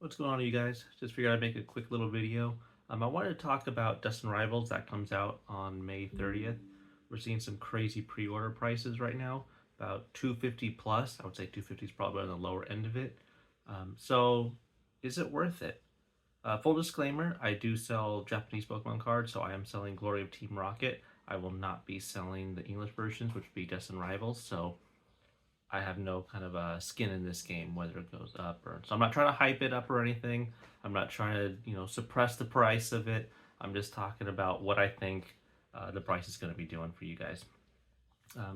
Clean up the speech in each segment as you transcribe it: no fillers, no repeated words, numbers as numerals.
What's going on, you guys? Just figured I'd make a quick little video. I wanted to talk about Destined Rivals that comes out on May 30th. We're seeing some crazy pre-order prices right now, about 250 plus. I would say 250 is probably on the lower end of it. So is it worth it? Full disclaimer, I do sell Japanese Pokemon cards, so I am selling Glory of Team Rocket. I will not be selling the English versions, which would be Destined Rivals. So I have no kind of skin in this game, whether it goes up or so. I'm not trying to hype it up or anything. I'm not trying to suppress the price of it. I'm just talking about what I think the price is going to be doing for you guys.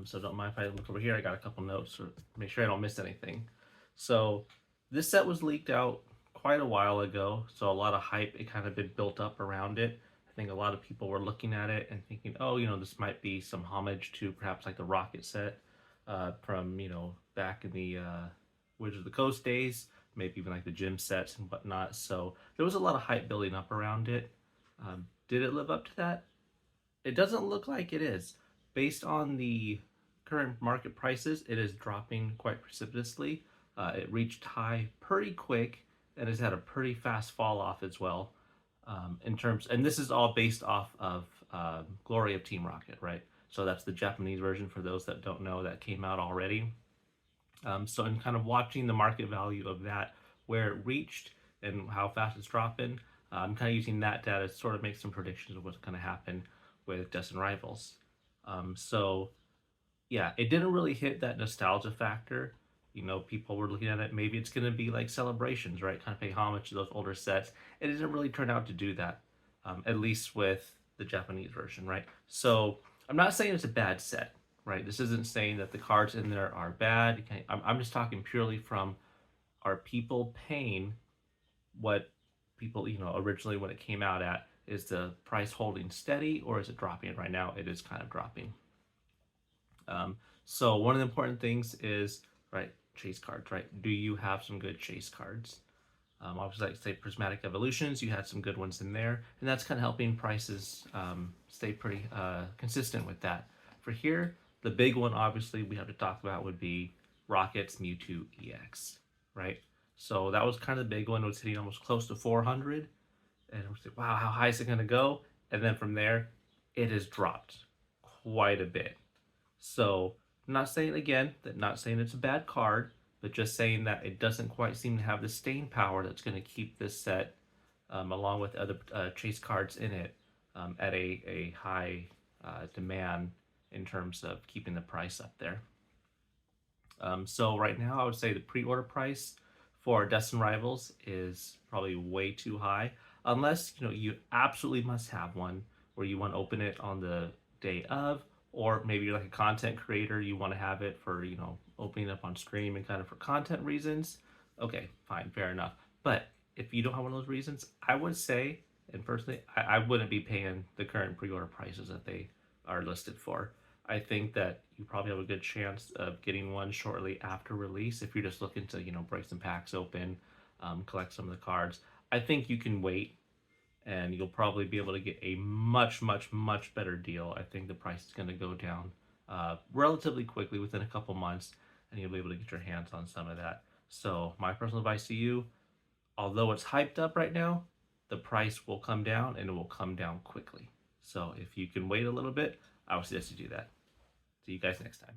So don't mind if I look over here. I got a couple notes to make sure I don't miss anything. So this set was leaked out quite a while ago, so a lot of hype it kind of been built up around it. I think a lot of people were looking at it and thinking, oh, this might be some homage to perhaps like the Rocket set from back in the Wizards of the Coast days, maybe even like the gym sets and whatnot. So there was a lot of hype building up around it. Did it live up to that? It doesn't look like it is. Based on the current market prices, it is dropping quite precipitously. It reached high pretty quick and has had a pretty fast fall off as well. And this is all based off of Glory of Team Rocket, right? So that's the Japanese version for those that don't know that came out already. So in kind of watching the market value of that, where it reached and how fast it's dropping, I'm kind of using that data to sort of make some predictions of what's going to happen with Destined Rivals. So yeah, it didn't really hit that nostalgia factor. People were looking at it, maybe it's going to be like Celebrations, right? Kind of pay homage to those older sets. It didn't really turn out to do that, at least with the Japanese version, right? So I'm not saying it's a bad set, right? This isn't saying that the cards in there are bad. I'm just talking purely from, are people paying what people, originally when it came out at? Is the price holding steady or is it dropping? Right now, it is kind of dropping. So one of the important things is, right, chase cards, right? Do you have some good chase cards? Obviously, like say Prismatic Evolutions, you had some good ones in there, and that's kind of helping prices stay pretty consistent with that. For here, the big one, obviously, we have to talk about would be Rocket's Mewtwo EX, right? So that was kind of the big one. It was hitting almost close to 400, and I was like, wow, how high is it going to go? And then from there, it has dropped quite a bit. So, not saying again that not saying it's a bad card, but just saying that it doesn't quite seem to have the staying power that's going to keep this set, along with other chase cards in it, at a high demand in terms of keeping the price up there. So right now, I would say the pre-order price for Destined Rivals is probably way too high, unless you absolutely must have one where you want to open it on the day of, or maybe you're like a content creator, you want to have it for opening up on stream and kind of for content reasons. Okay, fine, fair enough. But if you don't have one of those reasons, I would say, and personally, I wouldn't be paying the current pre-order prices that they are listed for. I think that you probably have a good chance of getting one shortly after release if you're just looking to, break some packs open, collect some of the cards. I think you can wait and you'll probably be able to get a much, much, much better deal. I think the price is going to go down relatively quickly within a couple months, and you'll be able to get your hands on some of that. So my personal advice to you, although it's hyped up right now, the price will come down and it will come down quickly. So if you can wait a little bit, I would suggest you do that. See you guys next time.